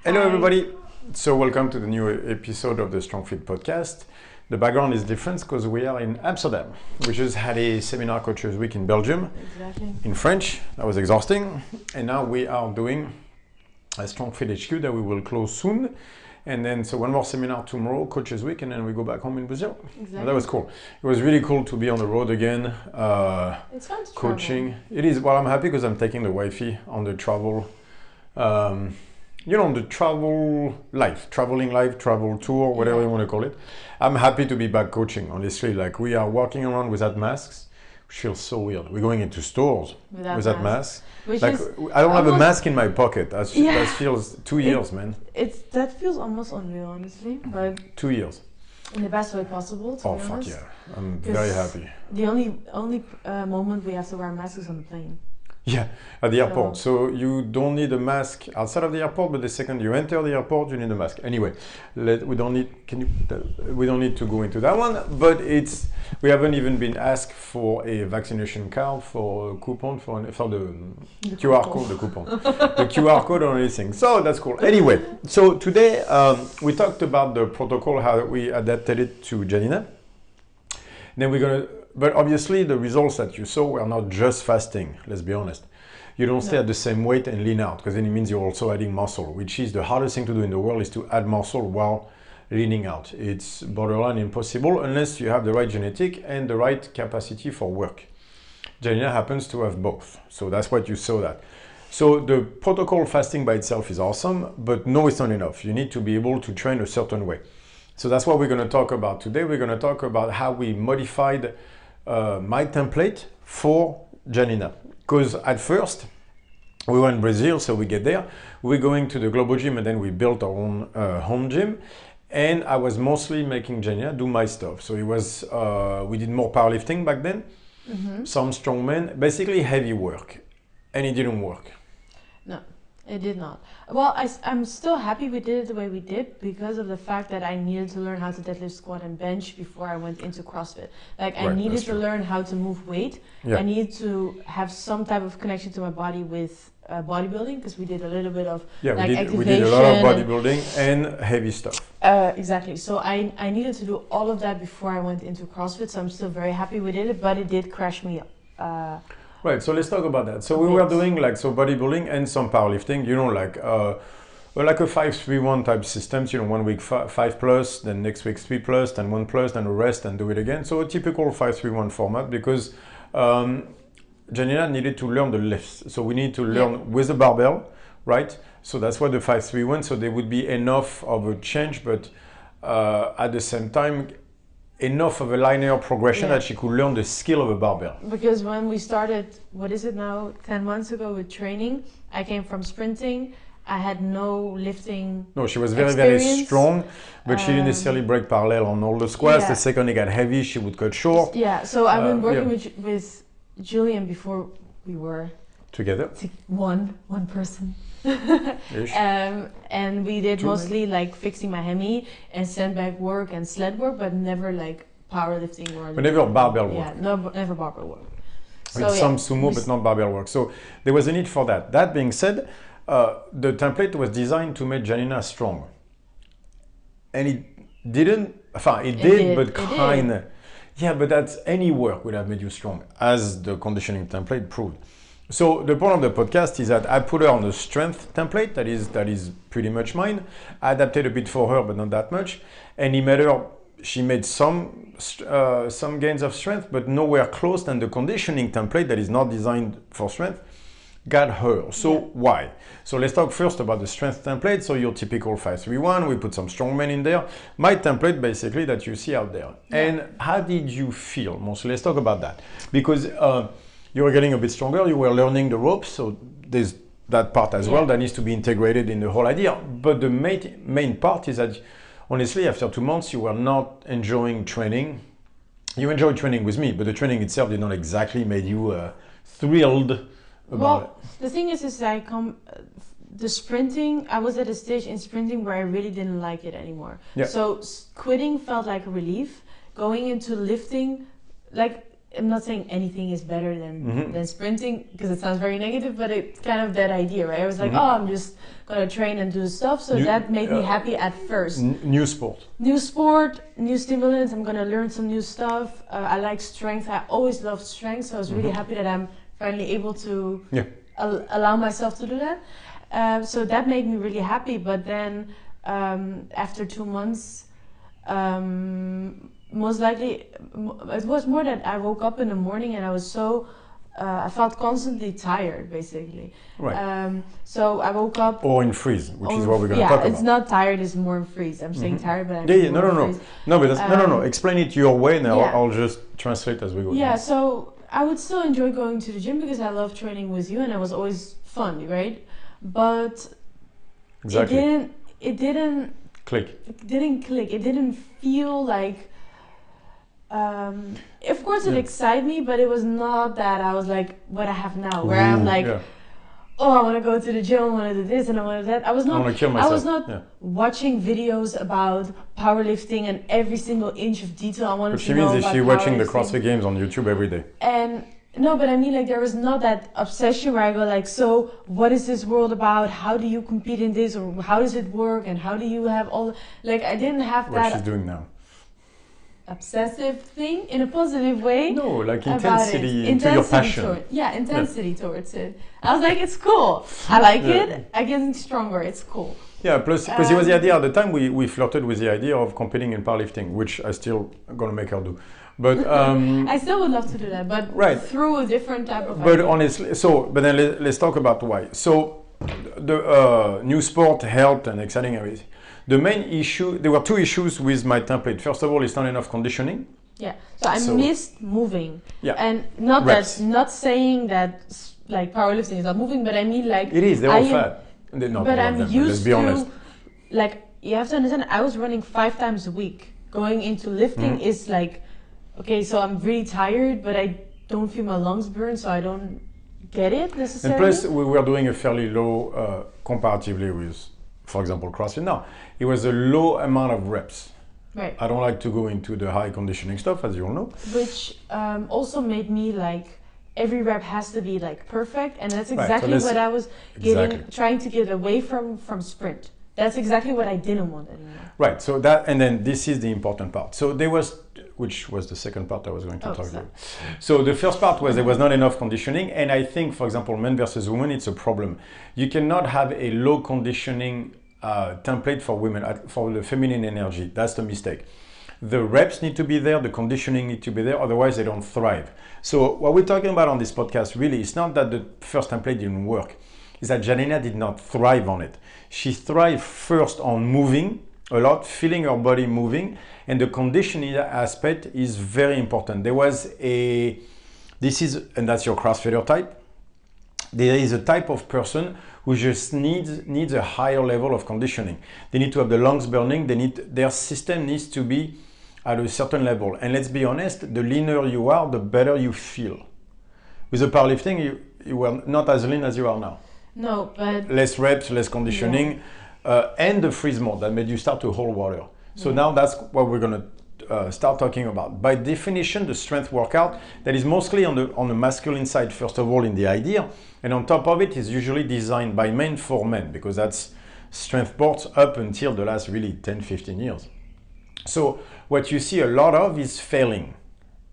Hello, everybody. So welcome to the new episode of the Strongfit Podcast. The background is different because we are in Amsterdam. We just had a seminar coaches week in Belgium, in French. That was exhausting. And now we are doing a Strongfit HQ that we will close soon. And then so one more seminar tomorrow, coaches week, and then we go back home in Brazil. Exactly. That was cool. It was really cool to be on the road again. It's fun to coaching. travel. It is. Well, I'm happy because I'm taking the wifey on the travel. The traveling life, travel tour, whatever you want to call it. I'm happy to be back coaching, honestly. Like, we are walking around without masks, which feels so weird. We're going into stores without masks. Like, I don't have a mask in my pocket. That feels 2 years, man. That feels almost unreal, honestly. But 2 years. in the best way possible, to be fuck honest. yeah. I'm very happy. The only moment we have to wear masks is on the plane. Yeah, at the airport. So you don't need a mask outside of the airport, but the second you enter the airport, you need a mask. Anyway, we don't need to go into that one. But we haven't even been asked for a vaccination card, for a coupon, for the QR code, the coupon, the QR code or anything. So that's cool. Anyway, so today we talked about the protocol, how we adapted it to Janine. Then but obviously the results that you saw were not just fasting, let's be honest. You don't stay at the same weight and lean out, because then it means you're also adding muscle, which is the hardest thing to do in the world, is to add muscle while leaning out. It's borderline impossible unless you have the right genetic and the right capacity for work. Janine happens to have both, so that's what you saw that. So the protocol fasting by itself is awesome, but no, it's not enough. You need to be able to train a certain way. So that's what we're going to talk about today. We're going to talk about how we modified my template for Janine. Because at first, we were in Brazil, so we get there. We're going to the Global Gym, and then we built our own home gym. And I was mostly making Janine do my stuff. So it was, we did more powerlifting back then, some strongman, basically heavy work. And it didn't work. No, it did not. Well, I'm still happy we did it the way we did, because of the fact that I needed to learn how to deadlift, squat, and bench before I went into CrossFit. Like, I needed to learn how to move weight. Yeah. I needed to have some type of connection to my body with bodybuilding, because we did a little bit of activation. We did a lot of bodybuilding and heavy stuff. Exactly. So I needed to do all of that before I went into CrossFit. So I'm still very happy we did it, but it did crash me up. Right, so let's talk about that. So we were doing bodybuilding and some powerlifting, like a 5-3-1 type systems, 1 week 5 plus, then next week 3 plus, then 1 plus, then a rest and do it again. So a typical 5-3-1 format, because Janine needed to learn the lifts. So we need to learn with the barbell, right? So that's why the 5-3-1, so there would be enough of a change, but at the same time, enough of a linear progression that she could learn the skill of a barbell. Because when we started, 10 months ago with training, I came from sprinting. I had no lifting. No, she was very strong, but she didn't necessarily break parallel on all the squats. The second it got heavy, she would cut short. Yeah, so I've been working with Julian before we were together. One person. And we did mostly fixing my hemi and sandbag work and sled work, but never powerlifting or. But never barbell work. Yeah, never barbell work. So some sumo, but not barbell work. So there was a need for that. That being said, the template was designed to make Janine strong, and it didn't. It did, but kind of. Yeah, but that's any work would have made you strong, as the conditioning template proved. So the point of the podcast is that I put her on the strength template, that is pretty much mine. I adapted a bit for her, but not that much. And she made some gains of strength, but nowhere close than the conditioning template that is not designed for strength got her. So why? So let's talk first about the strength template. So your typical 5-3-1, we put some strongmen in there. My template basically that you see out there. Yeah. And how did you feel? So let's talk about that. Because you were getting a bit stronger, you were learning the ropes, so there's that part as well that needs to be integrated in the whole idea. But the main part is that, honestly, after 2 months, you were not enjoying training. You enjoyed training with me, but the training itself did not exactly make you thrilled about it. The thing is the sprinting, I was at a stage in sprinting where I really didn't like it anymore. Yeah. So quitting felt like a relief. Going into lifting, I'm not saying anything is better than sprinting because it sounds very negative, but it's kind of that idea, right? I was like, I'm just gonna train and do stuff, so that made me happy at first. New sport, new stimulants. I'm gonna learn some new stuff. I like strength. I always loved strength, so I was really happy that I'm finally able to allow myself to do that. So that made me really happy. But then after 2 months. Most likely, it was more that I woke up in the morning and I was so, I felt constantly tired, basically. Right. So I woke up. Or in freeze, which is what we're going to talk about. Yeah, it's not tired, it's more in freeze. I'm saying tired, but I'm No, but no. Explain it your way, and I'll just translate as we go. Yeah, so I would still enjoy going to the gym because I love training with you, and it was always fun, right? But exactly. It didn't click. It didn't feel like. Of course, it excited me, but it was not that I was like what I have now, where I'm like, I want to go to the gym, I want to do this, and I want to do that. I was not watching videos about powerlifting and every single inch of detail. I wanted to know about means if you're watching the CrossFit Games on YouTube every day. And no, but I mean, like, there was not that obsession where I go like, so what is this world about? How do you compete in this, or how does it work, and how do you have all? Like, I didn't have that. What she's doing now. Obsessive thing in a positive way. No, like intensity into your passion. Intensity towards it. I was like, it's cool. I like it. I'm getting stronger. It's cool. Yeah, plus because it was the idea at the time we flirted with the idea of competing in powerlifting, which I still gonna make her do. But I still would love to do that, but through a different type of. But honestly, but then let's talk about why. So the new sport helped and exciting everything. The main issue, there were 2 issues with my template. First of all, it's not enough conditioning. Yeah, so I missed moving. Yeah, and not saying that like powerlifting is not moving, but I mean like it is. They're all fat. But I'm used to, like, you have to understand. I was running 5 times a week. Going into lifting is like, okay, so I'm really tired, but I don't feel my lungs burn, so I don't get it necessarily. And plus, we were doing a fairly low, comparatively with, for example, CrossFit now. It was a low amount of reps. Right. I don't like to go into the high conditioning stuff, as you all know. Which also made me like, every rep has to be like perfect, and that's exactly what I was trying to get away from sprint. That's exactly what I didn't want anymore. Right. So that, and then this is the important part. So there was, which was the second part I was going to talk about. So the first part was there was not enough conditioning, and I think, for example, men versus women, it's a problem. You cannot have a low conditioning template for women, for the feminine energy. That's the mistake. The reps need to be there, the conditioning need to be there, otherwise they don't thrive. So what we're talking about on this podcast really is not that the first template didn't work, is that Janine did not thrive on it. She thrived first on moving a lot, feeling her body moving, and the conditioning aspect is very important. There was and that's your CrossFitter type. There is a type of person who just needs a higher level of conditioning. They need to have the lungs burning, their system needs to be at a certain level. And let's be honest, the leaner you are, the better you feel. With the powerlifting, you were not as lean as you are now. No, but... Less reps, less conditioning, and the freeze mode that made you start to hold water. So now that's what we're going to start talking about. By definition, the strength workout, that is mostly on the masculine side, first of all, in the idea. And on top of it is usually designed by men for men, because that's strength sports up until the last really 10, 15 years. So what you see a lot of is failing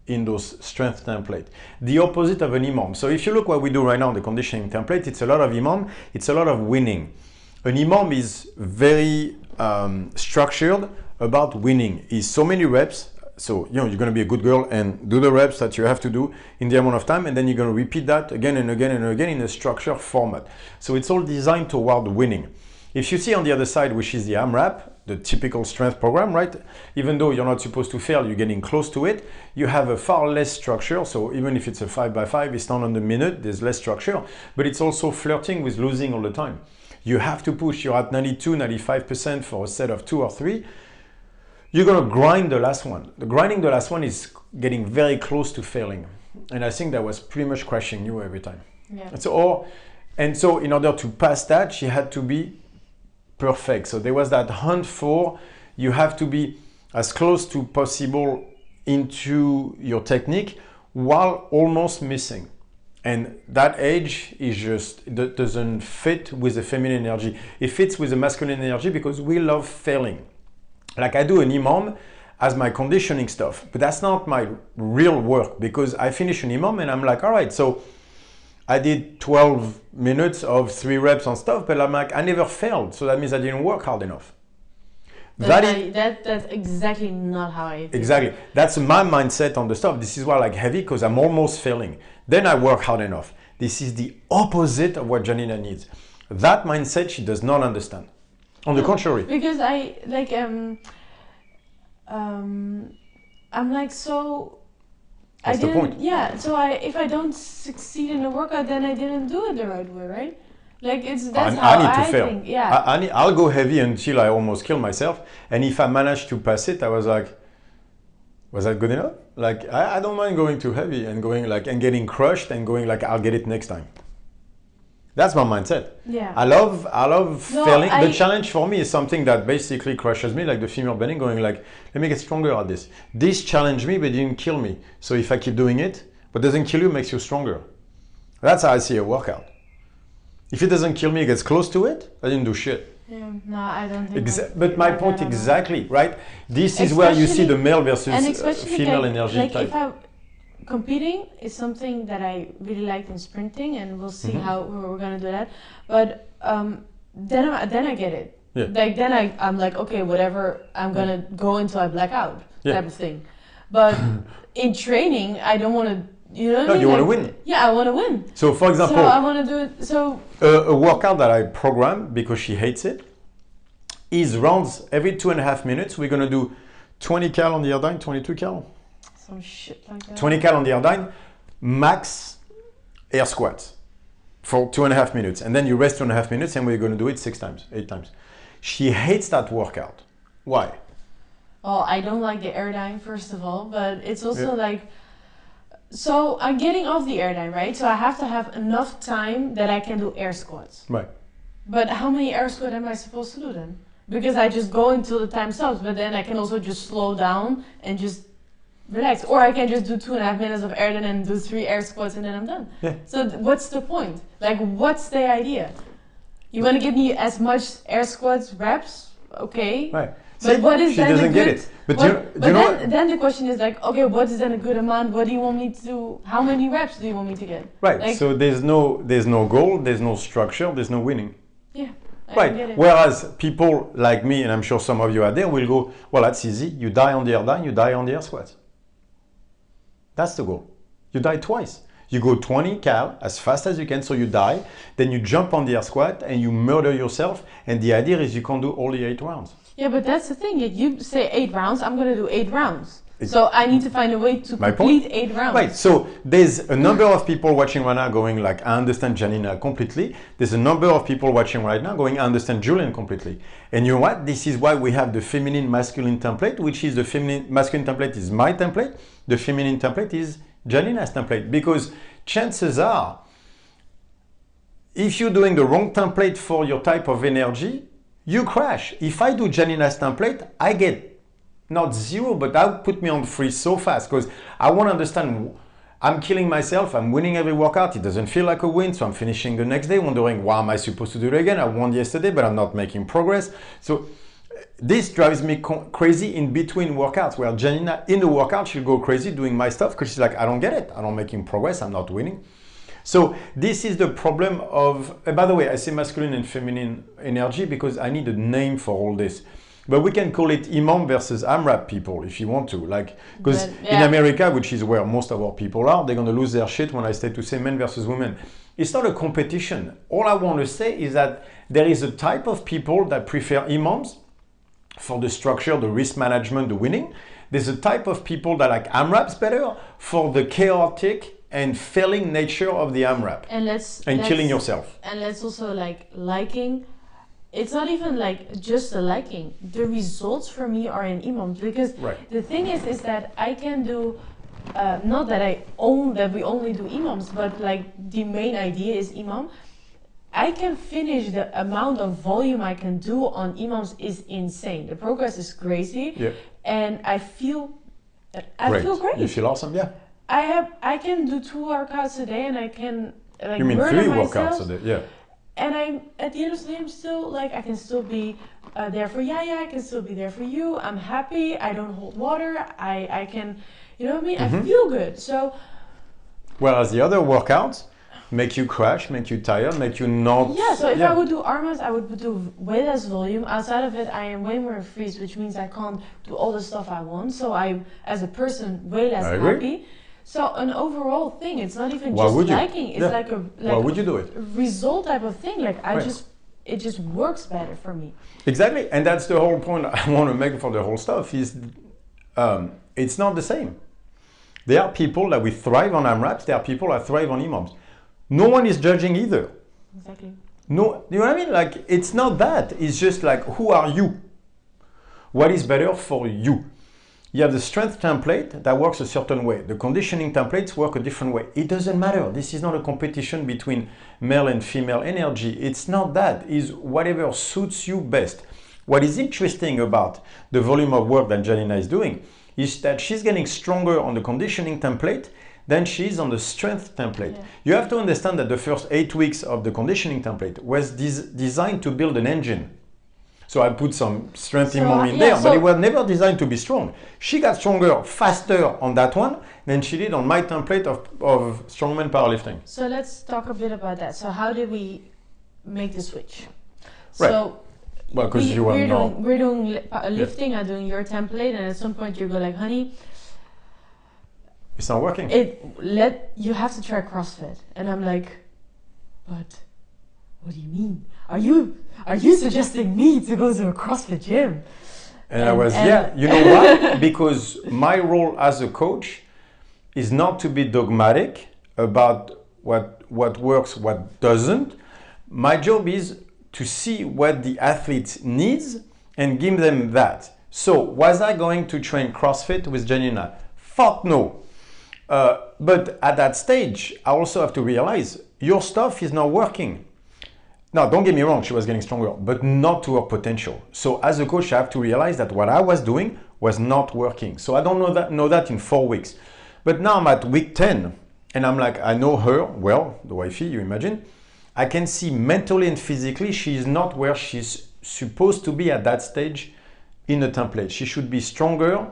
in those strength template. The opposite of an imam. So if you look what we do right now on the conditioning template, it's a lot of imam, it's a lot of winning. An imam is very structured about winning. Is so many reps. So you're going to be a good girl and do the reps that you have to do in the amount of time, and then you're going to repeat that again and again and again in a structured format. So it's all designed toward winning. If you see on the other side, which is the AMRAP, the typical strength program, right? Even though you're not supposed to fail, you're getting close to it. You have a far less structure. So even if it's a 5x5, it's not on the minute, there's less structure, but it's also flirting with losing all the time. You have to push. You're at 92, 95% for a set of 2 or 3. You're going to grind the last one. Grinding the last one is getting very close to failing. And I think that was pretty much crushing you every time. Yeah. And so in order to pass that, she had to be perfect. So there was that hunt for, you have to be as close to possible into your technique while almost missing. And that age is just doesn't fit with the feminine energy. It fits with the masculine energy because we love failing. Like I do an EMOM as my conditioning stuff, but that's not my real work because I finish an EMOM and I'm like, all right, so I did 12 minutes of 3 reps on stuff, but I'm like, I never failed. So that means I didn't work hard enough. That's exactly not how I feel. Exactly. That's my mindset on the stuff. This is why I like heavy because I'm almost failing. Then I work hard enough. This is the opposite of what Janine needs. That mindset she does not understand. On the contrary. Because I like I'm like so. That's the point. Yeah. So if I don't succeed in a workout, then I didn't do it the right way, right? Like that's how I need to fail. think. Yeah. I'll go heavy until I almost kill myself. And if I manage to pass it, I was like, was that good enough? Like I don't mind going too heavy and going like and getting crushed and going like I'll get it next time. That's my mindset. Yeah. I love failing. The challenge for me is something that basically crushes me, like the female bending, going like, let me get stronger at this. This challenged me, but it didn't kill me. So if I keep doing it, what doesn't kill you makes you stronger. That's how I see a workout. If it doesn't kill me, it gets close to it, I didn't do shit. Yeah, no, I don't think but my point exactly, right? This is where you see the male versus female energy type. If I'm competing is something that I really liked in sprinting, and we'll see how we're gonna do that. But then I get it. Yeah. Like then I'm like, okay, whatever, I'm gonna go until I black out type of thing. But in training, I don't want to. You know what I mean? You want to win. Yeah, I want to win. So, for example, so I want to do it. So a workout that I program because she hates it is rounds every 2.5 minutes. We're gonna do 20 cal on the Erdine, 22 cal. Some shit like that. 20 cal on the Erdine, max air squats for 2.5 minutes, and then you rest 2.5 minutes, and we're gonna do it 6 times, 8 times. She hates that workout. Why? Well, I don't like the Erdine first of all, but it's also like. So I'm getting off the Erdine, right? So I have to have enough time that I can do air squats. Right. But how many air squats am I supposed to do then? Because I just go until the time stops, but then I can also just slow down and just relax. Or I can just do 2.5 minutes of Erdine and do 3 air squats and then I'm done. Yeah. So what's the point? Like, what's the idea? You want to give me as much air squats reps? Okay. Right. But See, what is she then doesn't a get good, it. But then the question is like, okay, what is then a good amount? What do you want me to do? How many reps do you want me to get? Right. Like, so there's no goal, there's no structure, there's no winning. Yeah. Right. Whereas people like me, and I'm sure some of you are there, will go, well, that's easy. You die on the Erdine, you die on the air squats. That's the goal. You die twice. You go 20 cal as fast as you can, so you die. Then you jump on the air squat and you murder yourself. And the idea is you can't do all the 8 rounds. Yeah, but that's the thing. You say 8 rounds, I'm going to do 8 rounds. So I need to find a way to complete 8 rounds. Right, so there's a number of people watching right now going like, I understand Janine completely. There's a number of people watching right now going, I understand Julian completely. And you know what? This is why we have the feminine masculine template, which is the feminine masculine template is my template. The feminine template is Janina's template. Because chances are, if you're doing the wrong template for your type of energy, you crash. If I do Janina's template, I get not 0, but that would put me on freeze so fast because I want to understand I'm killing myself, I'm winning every workout, it doesn't feel like a win, so I'm finishing the next day wondering why am I supposed to do it again? I won yesterday, but I'm not making progress. So this drives me crazy in between workouts where Janina in the workout, she'll go crazy doing my stuff because she's like, I don't get it, I'm not making progress, I'm not winning. So this is the problem of, by the way, I say masculine and feminine energy because I need a name for all this. But we can call it EMOM versus AMRAP people if you want to. Like, because in America, which is where most of our people are, they're going to lose their shit when I start to say men versus women. It's not a competition. All I want to say is that there is a type of people that prefer EMOMs for the structure, the risk management, the winning. There's a type of people that like AMRAPs better for the chaotic and failing nature of the AMRAP and killing yourself. And let's also liking. It's not even like just a liking. The results for me are in EMOMs because the thing is that I can do, not that I own that we only do EMOMs, but like the main idea is EMOM. I can finish the amount of volume I can do on EMOMs is insane. The progress is crazy, and I feel great. You feel awesome, yeah. I can do 2 workouts a day, and I can like You mean burn 3 myself, workouts a day? Yeah. and I'm at the end of the day, I'm still like, I can still be there for Yaya, I can still be there for you. I'm happy. I don't hold water. I can, you know what I mean? I feel good. So. Whereas the other workouts make you crash, make you tired, make you not. Yeah. So if I would do arms, I would do way less volume. Outside of it, I am way more freeze, which means I can't do all the stuff I want. So I'm, as a person, way less happy. So an overall thing, it's not even just liking. It's like a why would you do it? Result type of thing. Like it just works better for me. Exactly, and that's the whole point I want to make for the whole stuff is, it's not the same. There are people that we thrive on AMRAPs. There are people that thrive on EMOMs. No one is judging either. Exactly. No, you know what I mean? Like it's not that. It's just like, who are you? What is better for you? You have the strength template that works a certain way. The conditioning templates work a different way. It doesn't matter. This is not a competition between male and female energy. It's not that. It's whatever suits you best. What is interesting about the volume of work that Janine is doing is that she's getting stronger on the conditioning template than she is on the strength template. Yeah. You have to understand that the first 8 weeks of the conditioning template was designed to build an engine. So I put some strength in there, but it was never designed to be strong. She got stronger faster on that one than she did on my template of strongman powerlifting. So let's talk a bit about that. So how did we make the switch? Right. So well, because we're doing lifting, I'm doing your template, and at some point you go like, honey, it's not working. You have to try CrossFit. And I'm like, but what do you mean? Are you suggesting me to go to a CrossFit gym? And I was, you know why? Because my role as a coach is not to be dogmatic about what works, what doesn't. My job is to see what the athlete needs and give them that. So was I going to train CrossFit with Janine? Fuck no. But at that stage, I also have to realize your stuff is not working. Now, don't get me wrong, she was getting stronger, but not to her potential. So as a coach, I have to realize that what I was doing was not working. So I don't know that in 4 weeks. But now I'm at week 10, and I'm like, I know her well, the wifey, you imagine. I can see mentally and physically she is not where she's supposed to be at that stage in the template. She should be stronger,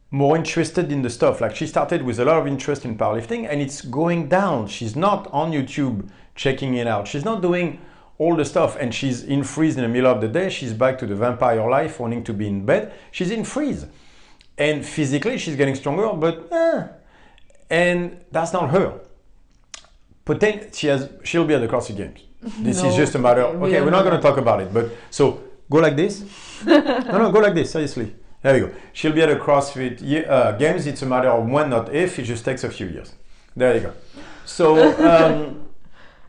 more interested in the stuff. Like she started with a lot of interest in powerlifting and it's going down. She's not on YouTube checking it out. She's not doing all the stuff and she's in freeze in the middle of the day. She's back to the vampire life, wanting to be in bed. She's in freeze. And physically she's getting stronger, but and that's not her. She'll be at the CrossFit Games. This is just a matter of, okay, we're not going to talk about it, but so go like this. No, go like this, seriously. There you go. She'll be at a CrossFit Games. It's a matter of when, not if. It just takes a few years. There you go. So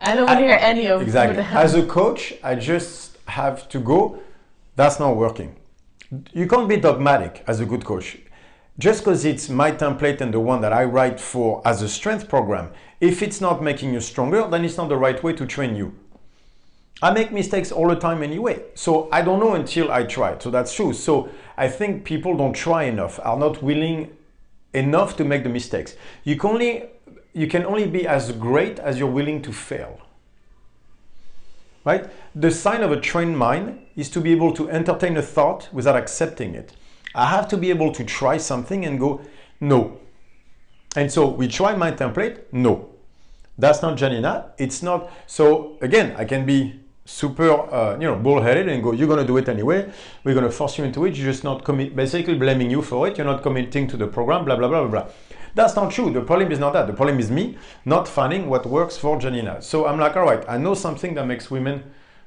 I don't want to hear any of exactly. As a coach, I just have to go. That's not working. You can't be dogmatic as a good coach. Just because it's my template and the one that I write for as a strength program, if it's not making you stronger, then it's not the right way to train you. I make mistakes all the time anyway, so I don't know until I try. So that's true. So I think people don't try enough, are not willing enough to make the mistakes. You can only be as great as you're willing to fail. Right? The sign of a trained mind is to be able to entertain a thought without accepting it. I have to be able to try something and go, no. And so we try my template, no. That's not Janina, it's not. So again, I can be super bullheaded and go, you're going to do it anyway, we're going to force you into it, you're just not basically blaming you for it, you're not committing to the program, blah, blah, blah, blah, blah. That's not true. The problem is not that. The problem is me not finding what works for Janina. So I'm like, all right, I know something that makes women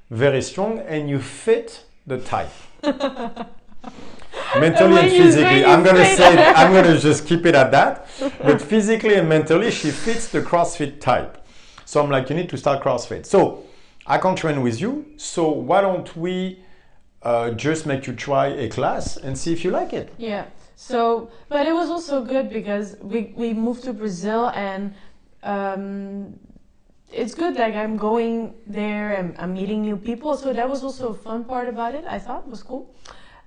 very strong and you fit the type. Mentally and physically. I'm going to just keep it at that. But physically and mentally, she fits the CrossFit type. So I'm like, you need to start CrossFit. So I can't train with you. So why don't we just make you try a class and see if you like it? Yeah. So, but it was also good because we moved to Brazil and it's good. Like I'm going there and I'm meeting new people. So that was also a fun part about it. I thought it was cool.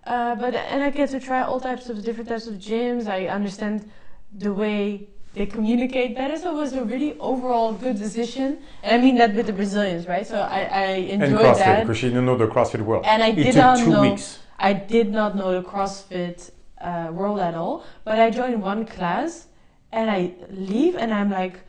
And I get to try all types of different types of gyms. I understand the way they communicate better. So it was a really overall good decision. And I mean that with the Brazilians, right? So I enjoyed and CrossFit, that. because she didn't know the CrossFit world. And I it did took not 2 know. weeks. I did not know the CrossFit world at all. But I joined one class, and I leave, and I'm like,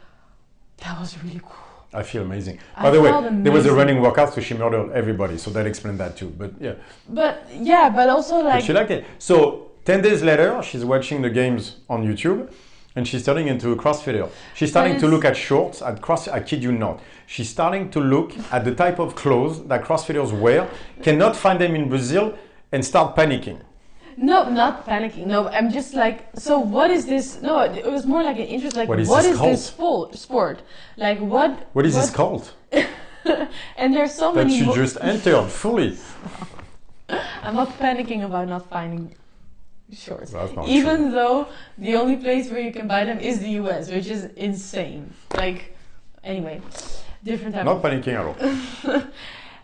that was really cool. I feel amazing. By the way, there was a running workout, so she murdered everybody. So that explained that too. But yeah. But also like. But she liked it. So 10 days later, she's watching the games on YouTube, and she's turning into a CrossFitter. She's starting to look at shorts at CrossFit. I kid you not. She's starting to look at the type of clothes that CrossFitters wear, cannot find them in Brazil, and start panicking. No, not panicking. No, I'm just like, so what is this? No, it was more like an interest. Like, what is this sport? Like, what is this called? And there's so that many. That you just entered fully. I'm not panicking about not finding shorts. That's not Even true. though the only place where you can buy them is the US, which is insane. Like, anyway, different type. Not panicking at all.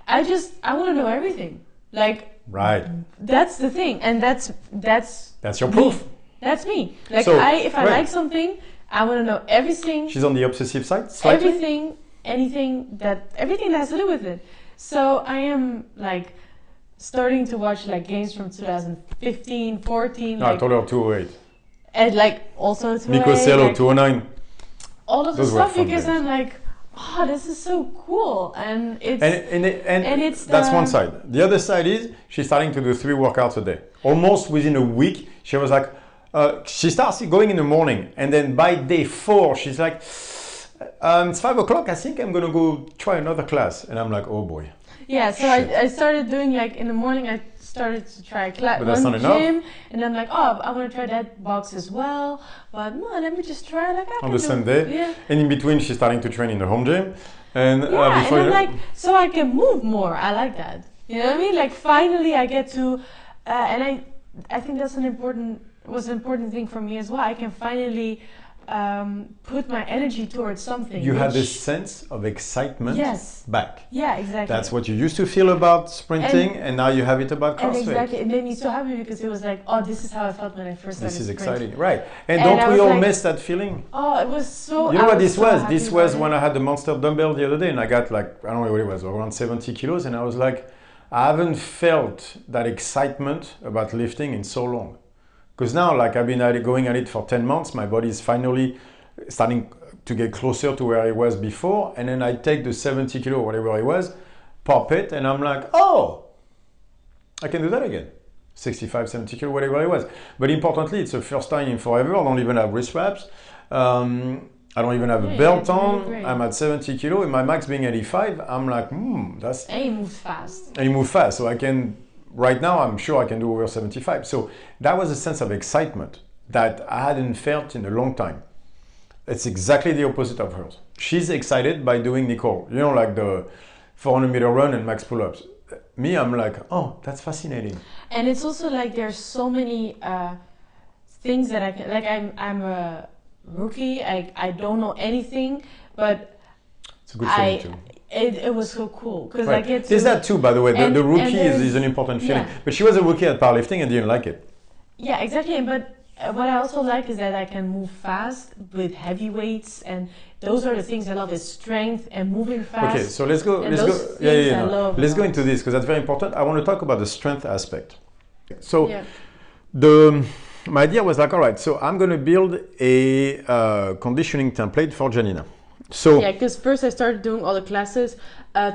I want to know everything. Like. Right. That's the thing, and that's your proof. That's me. Like, so, if I like something, I want to know everything. She's on the obsessive side. Slightly? Everything that has to do with it. So I am like starting to watch like games from 2015, 14. No, like, I told her 208. And like also 208. Nico Cielo, like, 209. All of the Those stuff were fun because games. I'm like, oh, this is so cool, and it's and it's that's one side. The other side is she's starting to do 3 workouts a day. Almost within a week, she was like, she starts going in the morning, and then by day 4, she's like, it's 5 o'clock. I think I'm gonna go try another class, and I'm like, oh boy. Yeah, so I started doing like in the morning. I started to try one gym, and I'm like, oh, I want to try that box as well. But no, let me just try like on the same day. Yeah. And in between, she's starting to train in the home gym, and before and I'm like, so I can move more. I like that. You know what I mean? Like finally, I get to, and I think that's an important thing for me as well. I can finally put my energy towards something. You had this sense of excitement back. Yeah, exactly. That's what you used to feel about sprinting, and now you have it about CrossFit. And exactly, it made me so happy because it was like, oh, this is how I felt when I first started. This is sprinting. exciting, right? And don't we all miss that feeling? Oh, it was so. You know what this was? So This was when I had the monster dumbbell the other day, and I got like, I don't know what it was, around 70 kilos, and I was like, I haven't felt that excitement about lifting in so long. Because now, like I've been going at it for 10 months, my body is finally starting to get closer to where it was before. And then I take the 70 kilo, whatever it was, pop it, and I'm like, oh, I can do that again. 65, 70 kilo, whatever it was. But importantly, it's the first time in forever. I don't even have wrist wraps. I don't even have a belt on. Really, I'm at 70 kilo, and my max being 85. I'm like, that's... And you move fast. And you move fast, so I can... Right now, I'm sure I can do over 75. So that was a sense of excitement that I hadn't felt in a long time. It's exactly the opposite of hers. She's excited by doing Nicole, you know, like the 400 meter run and max pull-ups. Me, I'm like, oh, that's fascinating. And it's also like there's so many things that I can, like I'm a rookie. I don't know anything, but it's a good feeling too. It was so cool because I get to... There's that too, by the way. The rookie is an important feeling. Yeah. But she was a rookie at powerlifting and didn't like it. Yeah, exactly. But what I also like is that I can move fast with heavy weights, and those are the things I love: is strength and moving fast. Okay, so let's go. Let's go into this because that's very important. I want to talk about the strength aspect. So, my idea was like, all right, so I'm going to build a conditioning template for Janine. So yeah, because first I started doing all the classes.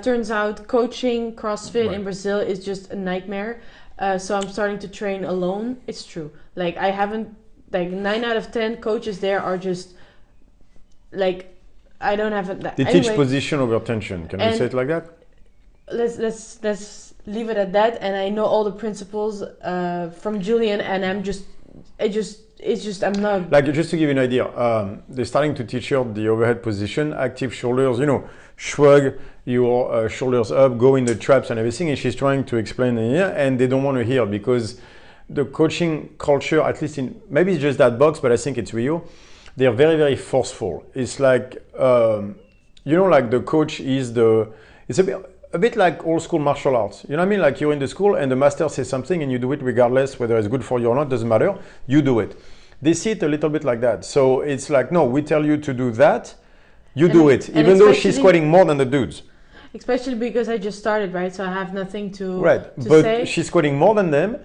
Turns out coaching CrossFit in Brazil is just a nightmare. So I'm starting to train alone. It's true. Like I haven't, like 9 out of 10 coaches there are just like, I don't have it. They teach position over tension. Can we say it like that? Let's leave it at that. And I know all the principles from Julian, and I'm I'm not... Like, just to give you an idea, they're starting to teach you the overhead position, active shoulders, you know, shrug your shoulders up, go in the traps and everything. And she's trying to explain here, and they don't want to hear because the coaching culture, at least in, maybe it's just that box, but I think it's Rio, they're very, very forceful. It's like, you know, like the coach is it's a bit like old school martial arts. You know what I mean? Like you're in the school and the master says something and you do it regardless whether it's good for you or not, doesn't matter. You do it. They see it a little bit like that. So it's like, no, we tell you to do that, you And do it, even though she's squatting more than the dudes. Especially because I just started, right? So I have nothing to but say. She's squatting more than them,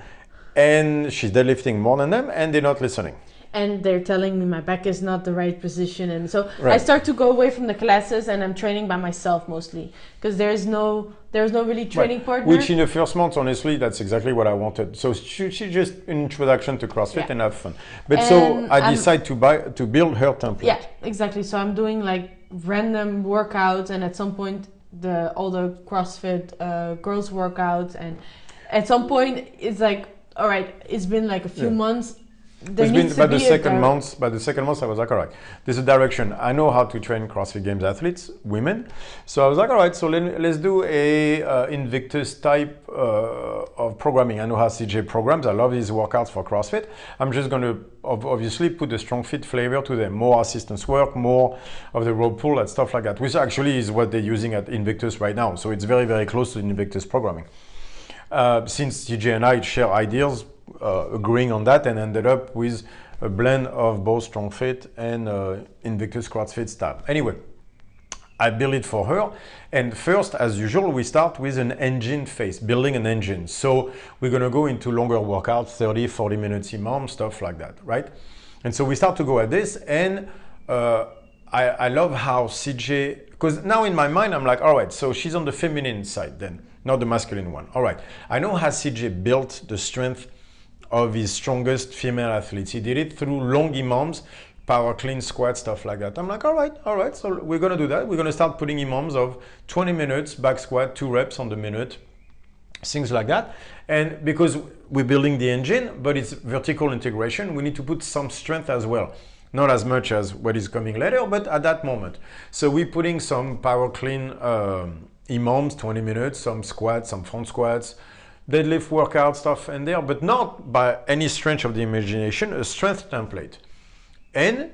and she's deadlifting more than them, and they're not listening. And they're telling me my back is not the right position, and so I start to go away from the classes, and I'm training by myself mostly because there's no really training partner. Which in the first month, honestly, that's exactly what I wanted. So she just an introduction to CrossFit and have fun. But so I decide to build her template. Yeah, exactly. So I'm doing like random workouts, and at some point all the CrossFit girls workouts, and at some point it's like, all right, it's been like a few months. By the second month, I was like, all right, there's a direction. I know how to train CrossFit Games athletes, women. So I was like, all right, so let's do a Invictus type of programming. I know how CJ programs. I love his workouts for CrossFit. I'm just going to obviously put the Strongfit flavor to them. More assistance work, more of the rope pull and stuff like that, which actually is what they're using at Invictus right now. So it's very, very close to Invictus programming. Since CJ and I share ideas, agreeing on that, and ended up with a blend of both Strongfit and Invictus CrossFit style. Anyway, I build it for her, and first, as usual, we start with an engine phase, building an engine. So we're going to go into longer workouts, 30, 40 minutes imam, stuff like that, right? And so we start to go at this, and I love how CJ, because now in my mind, I'm like, all right, so she's on the feminine side then, not the masculine one. All right, I know how CJ built the strength of his strongest female athletes. He did it through long imams, power clean, squat, stuff like that. I'm like, all right, so we're gonna do that. We're gonna start putting imams of 20 minutes, back squat, 2 reps on the minute, things like that. And because we're building the engine, but it's vertical integration, we need to put some strength as well. Not as much as what is coming later, but at that moment. So we're putting some power clean imams, 20 minutes, some squats, some front squats, deadlift workout stuff in there, but not by any stretch of the imagination, a strength template. And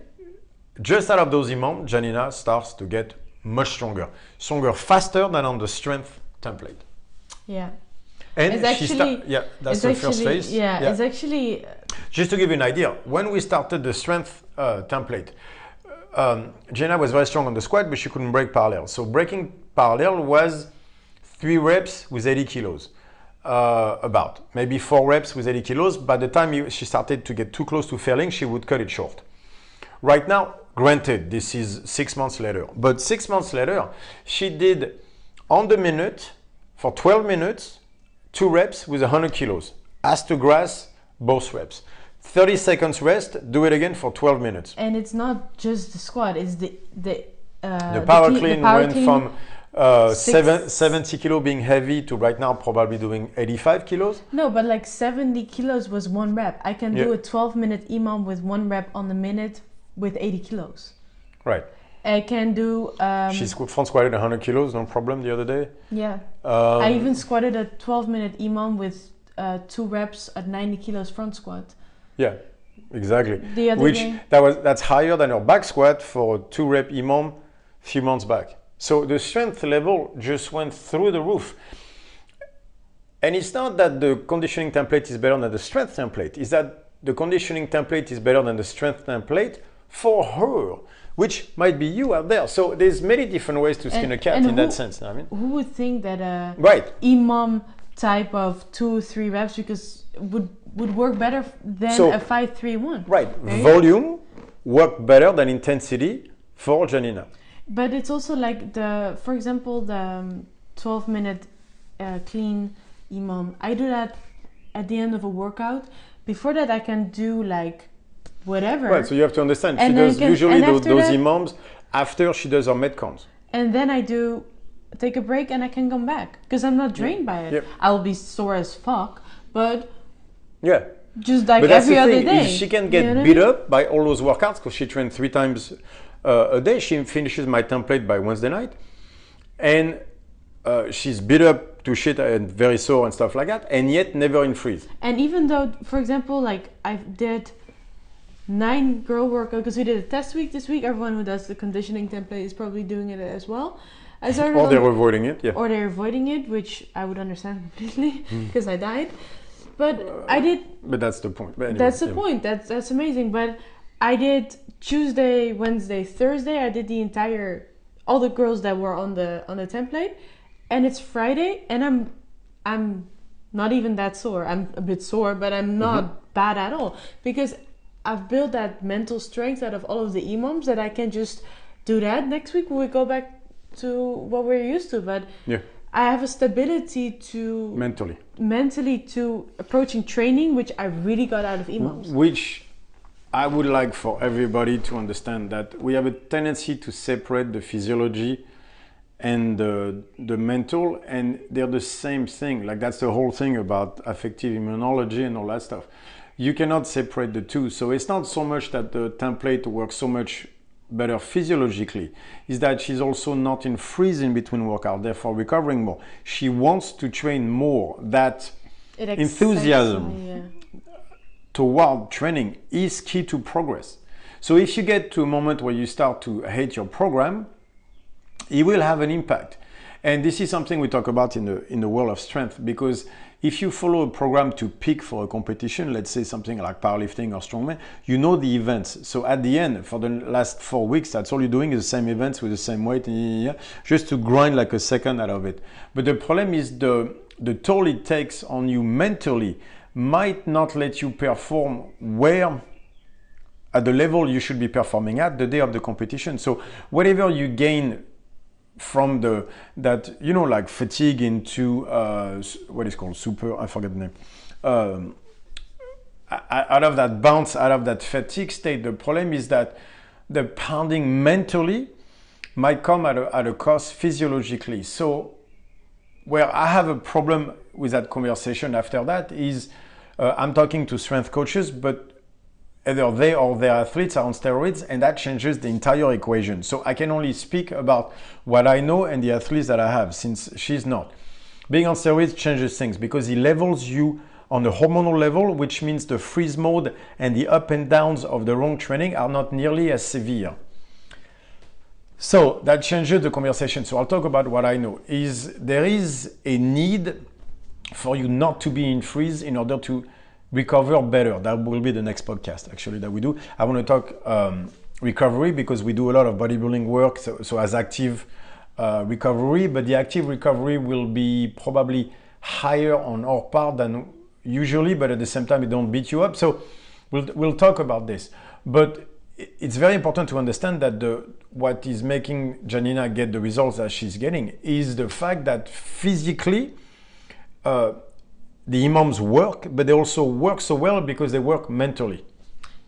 just out of those imams, Janina starts to get much stronger faster than on the strength template. Yeah. And that's the first phase. It's actually... Just to give you an idea, when we started the strength template, Janina was very strong on the squat, but she couldn't break parallel. So breaking parallel was 3 reps with 80 kilos. About maybe 4 reps with 80 kilos. By the time she started to get too close to failing, she would cut it short. Right now, granted, this is 6 months later, but 6 months later, she did on the minute for 12 minutes, 2 reps with 100 kilos. Ass to grass, both reps. 30 seconds rest, do it again for 12 minutes. And it's not just the squat, it's the power clean went from 70 kilo being heavy to right now probably doing 85 kilos. No, but like 70 kilos was 1 rep. I can do a 12-minute EMOM with 1 rep on the minute with 80 kilos. Right. I can do... she front squatted 100 kilos, no problem the other day. Yeah. I even squatted a 12-minute EMOM with 2 reps at 90 kilos front squat. Yeah, exactly. The other day. That's higher than her back squat for a 2-rep EMOM a few months back. So the strength level just went through the roof. And it's not that the conditioning template is better than the strength template. It's that the conditioning template is better than the strength template for her, which might be you out there. So there's many different ways to skin a cat in that sense. I mean, who would think that a EMOM type of 2-3 reps would work better than a 5-3-1? Right. Volume work better than intensity for Janina. But it's also like for example, the 12-minute clean EMOM. I do that at the end of a workout. Before that, I can do like whatever. Right, so you have to understand, she does usually those EMOMs after she does her Metcons. And then I take a break and I can come back because I'm not drained by it. Yep. I'll be sore as fuck, but just like every other day. She can get beat up by all those workouts because she trained 3 times a day. She finishes my template by Wednesday night, and she's beat up to shit and very sore and stuff like that, and yet never in freeze. And even though, for example, like I did 9 girl workout because we did a test week this week. Everyone who does the conditioning template is probably doing it as well. Or they're avoiding it, Or they're avoiding it, which I would understand completely because I died. But I did. But that's the point. But anyway, That's the point. That's amazing. But I did Tuesday, Wednesday, Thursday. I did the entire all the girls that were on the template, and it's Friday, and I'm not even that sore. I'm a bit sore, but I'm not bad at all because I've built that mental strength out of all of the EMOMs that I can just do that. Next week we go back to what we're used to, but I have a stability to mentally to approaching training, which I really got out of EMOMs. Which I would like for everybody to understand that we have a tendency to separate the physiology and the mental, and they're the same thing. Like that's the whole thing about affective immunology and all that stuff. You cannot separate the two. So it's not so much that the template works so much better physiologically, is that she's also not in freeze in between workout, therefore recovering more. She wants to train more. That enthusiasm toward training is key to progress. So if you get to a moment where you start to hate your program, it will have an impact. And this is something we talk about in the world of strength, because if you follow a program to peak for a competition, let's say something like powerlifting or strongman, you know the events. So at the end, for the last 4 weeks, that's all you're doing is the same events with the same weight, just to grind like a second out of it. But the problem is the toll it takes on you mentally might not let you perform where at the level you should be performing at the day of the competition. So whatever you gain from like fatigue into what is called I forget the name, out of that bounce, out of that fatigue state, the problem is that the pounding mentally might come at a cost physiologically. So where I have a problem with that conversation after that is I'm talking to strength coaches, but either they or their athletes are on steroids, and that changes the entire equation. So I can only speak about what I know and the athletes that I have, since she's not. Being on steroids changes things because it levels you on the hormonal level, which means the freeze mode and the up and downs of the wrong training are not nearly as severe. So that changes the conversation. So I'll talk about what I know. There is a need for you not to be in freeze in order to recover better. That will be the next podcast actually that we do. I want to talk recovery because we do a lot of bodybuilding work, so as active recovery, but the active recovery will be probably higher on our part than usually, but at the same time it don't beat you up. So we'll talk about this. But it's very important to understand that what is making Janina get the results that she's getting is the fact that physically the EMOMs work, but they also work so well because they work mentally.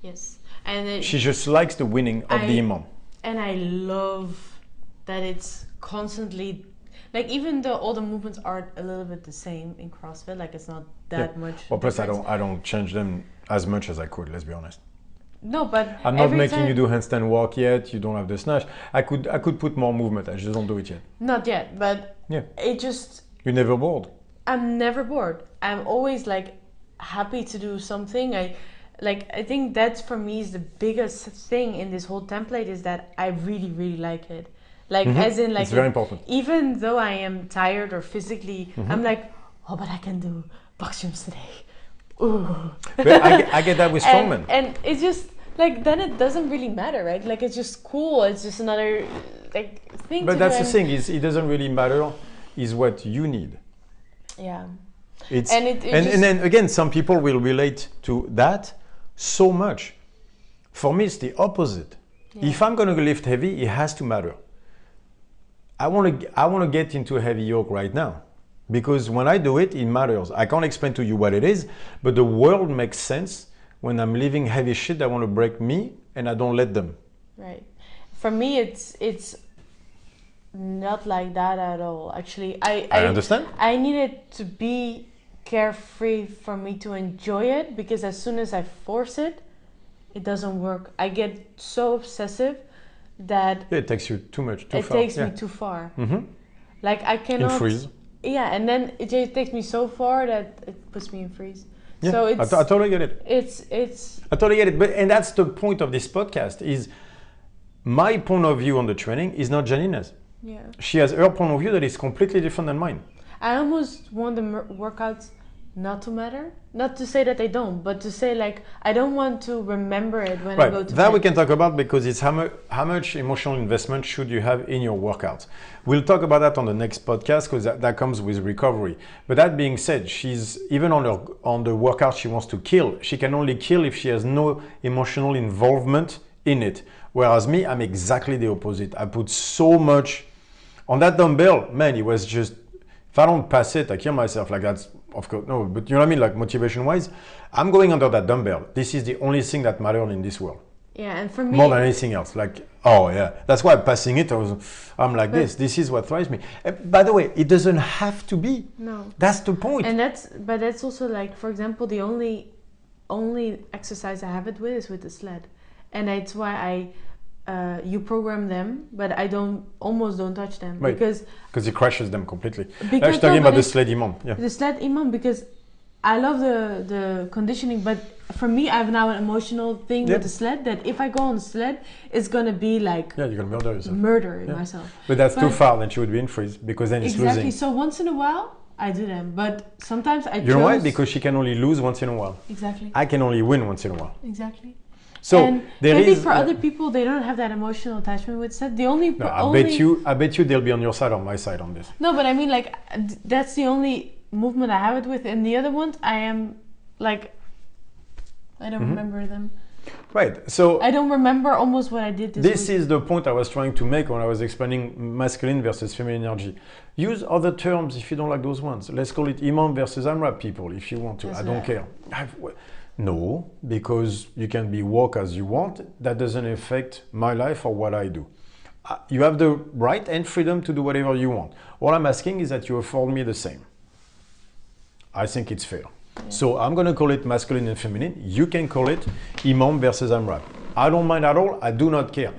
Yes. And she just likes the winning of the EMOM. And I love that it's constantly, like, even though all the movements are a little bit the same in CrossFit, like it's not that much. Well, plus I don't change them as much as I could, let's be honest. No, but I'm not making you do handstand walk yet. You don't have the snatch. I could put more movement. I just don't do it yet. Not yet, but it just. You're never bored. I'm never bored. I'm always like happy to do something. I think that's for me is the biggest thing in this whole template is that I really, really like it. Like as in like it's very important. Even though I am tired or physically, I'm like, oh, but I can do box jumps today. Ooh. But I get that with strongman. And it's just like then it doesn't really matter, right? Like it's just cool. It's just another like thing. But that's the thing is it doesn't really matter. Is what you need. Yeah. And then again, some people will relate to that so much. For me, it's the opposite. Yeah. If I'm going to lift heavy, it has to matter. I want to get into a heavy yoke right now because when I do it, it matters. I can't explain to you what it is, but the world makes sense when I'm lifting heavy shit that want to break me and I don't let them. Right. For me, it's not like that at all. Actually, I understand. I need it to be carefree for me to enjoy it because as soon as I force it, it doesn't work. I get so obsessive that it takes you too much, too far. It takes me too far. Like I cannot. In freeze. Yeah, and then it just takes me so far that it puts me in freeze. Yeah, so it's, I totally get it. It's. I totally get it, and that's the point of this podcast. Is my point of view on the training is not Janina's. Yeah. She has her point of view that is completely different than mine. I almost want the workouts not to matter. Not to say that they don't, but to say like I don't want to remember it when I go to that bed. we can talk about because it's how much emotional investment should you have in your workouts. We'll talk about that on the next podcast because that comes with recovery. But that being said, she's even on the workout she wants to kill. She can only kill if she has no emotional involvement in it. Whereas me, I'm exactly the opposite. I put so much on that dumbbell. Man, it was just, if I don't pass it, I kill myself. Like that's, of course, no, but you know what I mean? Like motivation-wise, I'm going under that dumbbell. This is the only thing that matters in this world. Yeah, and for me, more than anything else. Like, oh yeah, that's why passing it, I'm like this. This is what thrives me. By the way, it doesn't have to be. No. That's the point. And that's also like, for example, the only exercise I have it with is with the sled, and that's why you program them, but I almost don't touch them. Right. because it crushes them completely. Because I was talking about the sled imam. Yeah. The sled imam, because I love the conditioning, but for me, I have now an emotional thing with the sled that if I go on the sled, it's gonna be like you're gonna murder yourself. Myself. But that's too far. Then she would be in freeze because then it's losing. Exactly. So once in a while, I do them, but sometimes I. You know why? Because she can only lose once in a while. Exactly. I can only win once in a while. Exactly. So and maybe for other people, they don't have that emotional attachment with sled. I bet you they'll be on your side or my side on this. No, but I mean, like, that's the only movement I have it with, and the other ones, I am like, I don't remember them. Right. So I don't remember almost what I did this week. is the point I was trying to make when I was explaining masculine versus feminine energy. Use other terms if you don't like those ones. Let's call it Imam versus Amrab people if you want to. I don't care. No, because you can be woke as you want. That doesn't affect my life or what I do. You have the right and freedom to do whatever you want. All I'm asking is that you afford me the same. I think it's fair. Yeah. So I'm going to call it masculine and feminine. You can call it Imam versus Amrab. I don't mind at all. I do not care.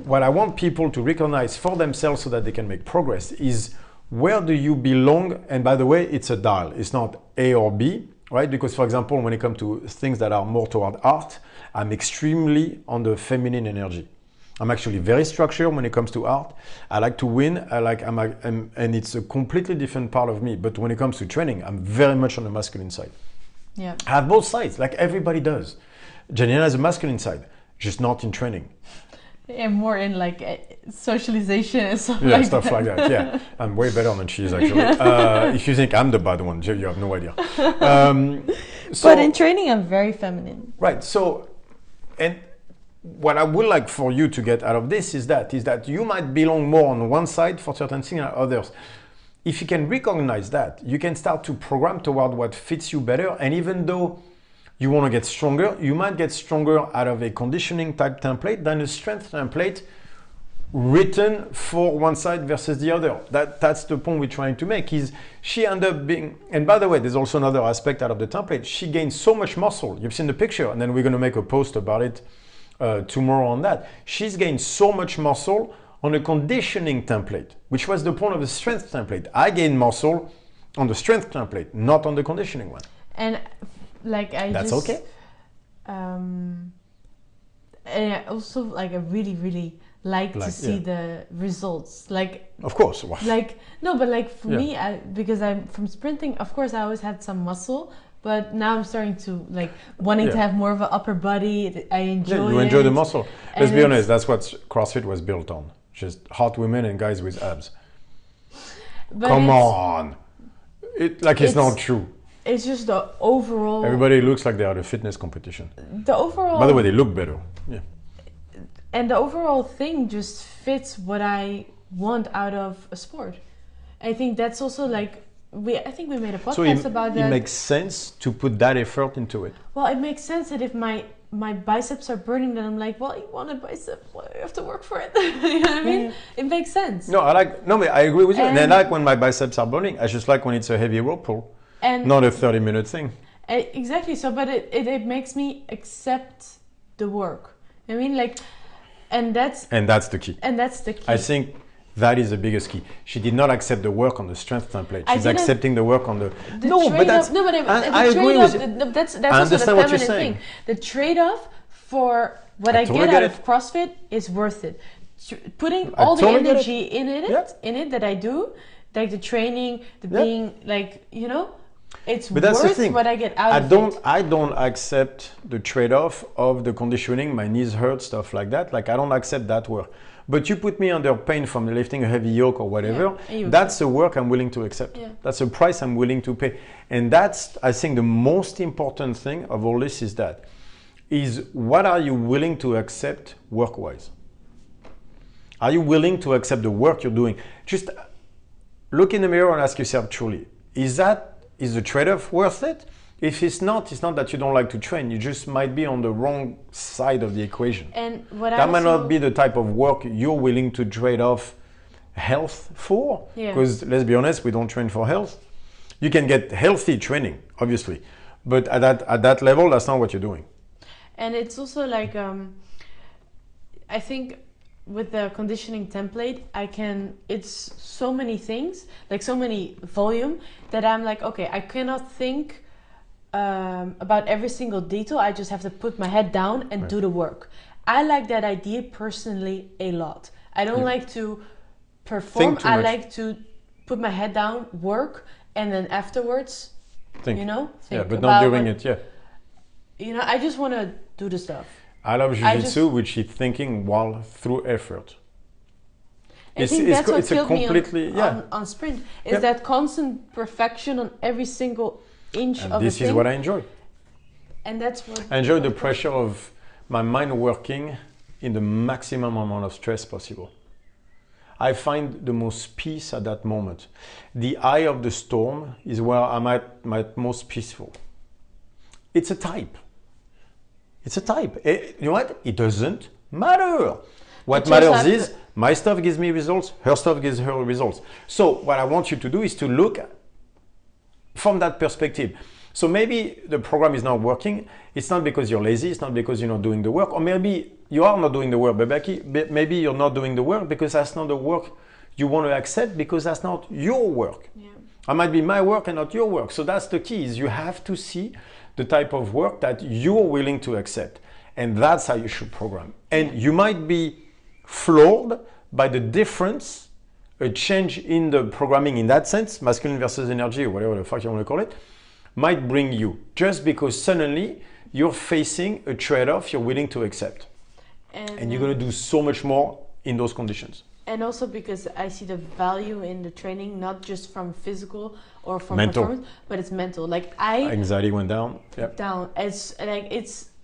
What I want people to recognize for themselves so that they can make progress is where do you belong? And by the way, it's a dial. It's not A or B. Right? Because, for example, when it comes to things that are more toward art, I'm extremely on the feminine energy. I'm actually very structured when it comes to art. I like to win. And it's a completely different part of me. But when it comes to training, I'm very much on the masculine side. Yeah. I have both sides, like everybody does. Janine has a masculine side, just not in training. And more in like socialization and stuff stuff like that. Yeah, I'm way better than she is actually. If you think I'm the bad one, you have no idea. But in training, I'm very feminine. Right. So, and what I would like for you to get out of this is that you might belong more on one side for certain things than others. If you can recognize that, you can start to program toward what fits you better. And even though you want to get stronger, you might get stronger out of a conditioning type template than a strength template written for one side versus the other. That's the point we're trying to make. Is she end up being, and by the way, there's also another aspect out of the template. She gains so much muscle. You've seen the picture, and then we're going to make a post about it tomorrow on that. She's gained so much muscle on a conditioning template, which was the point of the strength template. I gained muscle on the strength template, not on the conditioning one. And like that's okay. And I also like I really like to see the results. Like of course. Like no, but like for me, because I'm from sprinting, of course I always had some muscle, but now I'm starting to like wanting to have more of an upper body. I enjoy. You enjoy the muscle. Let's be honest. That's what CrossFit was built on. Just hot women and guys with abs. Come on. It's not true. It's just the overall. Everybody looks like they are at a fitness competition. The overall. By the way, they look better. Yeah. And the overall thing just fits what I want out of a sport. I think that's also like I think we made a podcast about that. It makes sense to put that effort into it. Well, it makes sense that if my biceps are burning, then I'm like, well, you want a bicep, well, you have to work for it. You know what I mean? It makes sense. No, I agree with you. And I like when my biceps are burning. I just like when it's a heavy rope pull. And not a 30-minute thing. Exactly. So, but it makes me accept the work. I mean, like, and that's the key. And that's the key. I think that is the biggest key. She did not accept the work on the strength template. She's accepting the work on the. I agree with you. That's also the feminine thing. The trade-off for what I get out of CrossFit is worth it. Putting all the energy in it that I do. Like the training, the being like, it's But that's the worth thing. what I get out of it. I don't accept the trade-off of the conditioning, my knees hurt, stuff like that. Like, I don't accept that work. But you put me under pain from lifting a heavy yoke or whatever, that's the work I'm willing to accept. Yeah. That's a price I'm willing to pay. And that's, I think, the most important thing of all this is what are you willing to accept work-wise? Are you willing to accept the work you're doing? Just look in the mirror and ask yourself truly, is the trade-off worth it? If it's not that you don't like to train. You just might be on the wrong side of the equation. And that might not be the type of work you're willing to trade off health for. Because let's be honest, we don't train for health. You can get healthy training, obviously, but at that level, that's not what you're doing. And it's also like, I think with the conditioning template, it's so many things, like so many volume, that I'm like, okay, I cannot think about every single detail. I just have to put my head down and do the work. I like that idea personally a lot. I don't like to perform. I like to put my head down, work, and then afterwards, think. But not doing it. I just want to do the stuff. I love jiu-jitsu, which is thinking while through effort. I think that's what killed me on sprint, is that constant perfection on every single inch of the thing. This is what I enjoy. And that's what I enjoy the pressure of my mind working in the maximum amount of stress possible. I find the most peace at that moment. The eye of the storm is where I'm at my most peaceful. It's a type. You know what? It doesn't matter. What matters is my stuff gives me results, her stuff gives her results. So what I want you to do is to look from that perspective. So maybe the program is not working. It's not because you're lazy. It's not because you're not doing the work. Or maybe you are not doing the work, but maybe you're not doing the work because that's not the work you want to accept, because that's not your work. It might be my work and not your work. So that's the key, is you have to see the type of work that you're willing to accept. And that's how you should program. And you might be floored by the difference, a change in the programming in that sense, masculine versus energy, or whatever the fuck you want to call it, might bring you, just because suddenly you're facing a trade-off you're willing to accept. And you're going to do so much more in those conditions. And also because I see the value in the training, not just from physical or from mental performance, but it's mental. Like anxiety went down. Down. It's like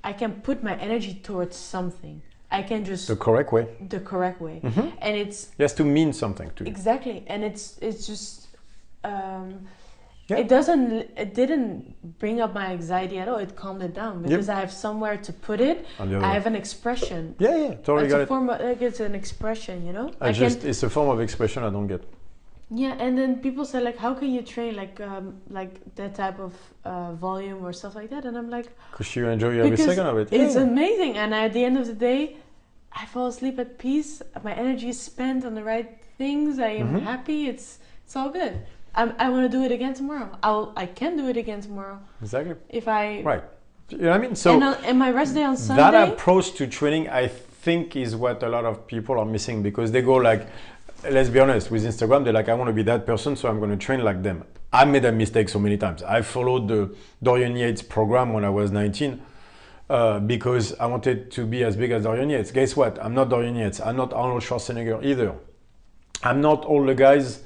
I can put my energy towards something. I can just the correct way. Mm-hmm. And it has to mean something to you. Exactly. And it's just it didn't bring up my anxiety at all. It calmed it down because I have somewhere to put it. I have an expression. Totally got it. It's an expression, it's a form of expression I don't get. Yeah, and then people say like, how can you train like that type of volume or stuff like that? And I'm like, because you enjoy every second of it. It's amazing, and at the end of the day, I fall asleep at peace. My energy is spent on the right things. I am happy. It's all good. I want to do it again tomorrow. I can do it again tomorrow. Exactly. If I right, you know what I mean. So and my rest day on Sunday. That approach to training, I think, is what a lot of people are missing, because they go like, let's be honest, with Instagram, they're like, I want to be that person, so I'm going to train like them. I made that mistake so many times. I followed the Dorian Yates program when I was 19 because I wanted to be as big as Dorian Yates. Guess what? I'm not Dorian Yates. I'm not Arnold Schwarzenegger either. I'm not all the guys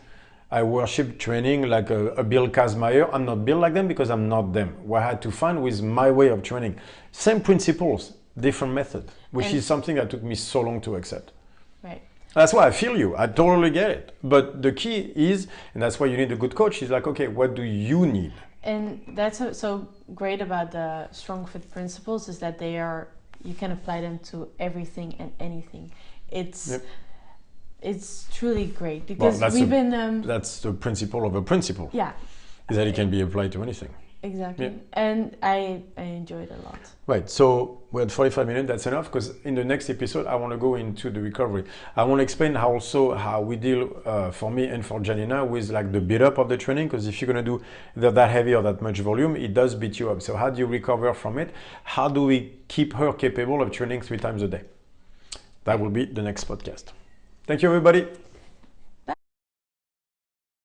I worship training like a Bill Kazmaier. I'm not built like them because I'm not them. What I had to find was my way of training. Same principles, different method, which is something that took me so long to accept. Right. That's why I feel you. I totally get it. But the key is, and that's why you need a good coach, is like, okay, what do you need? And that's so great about the Strongfit principles, is that you can apply them to everything and anything. It's truly great because that's the principle of a principle. Yeah. Is that it can be applied to anything. Exactly. Yeah. And I enjoy it a lot. Right. So we're at 45 minutes. That's enough, because in the next episode, I want to go into the recovery. I want to explain how we deal, for me and for Janine, with like the beat up of the training. Because if you're going to do that heavy or that much volume, it does beat you up. So how do you recover from it? How do we keep her capable of training 3 times a day? That will be the next podcast. Thank you, everybody.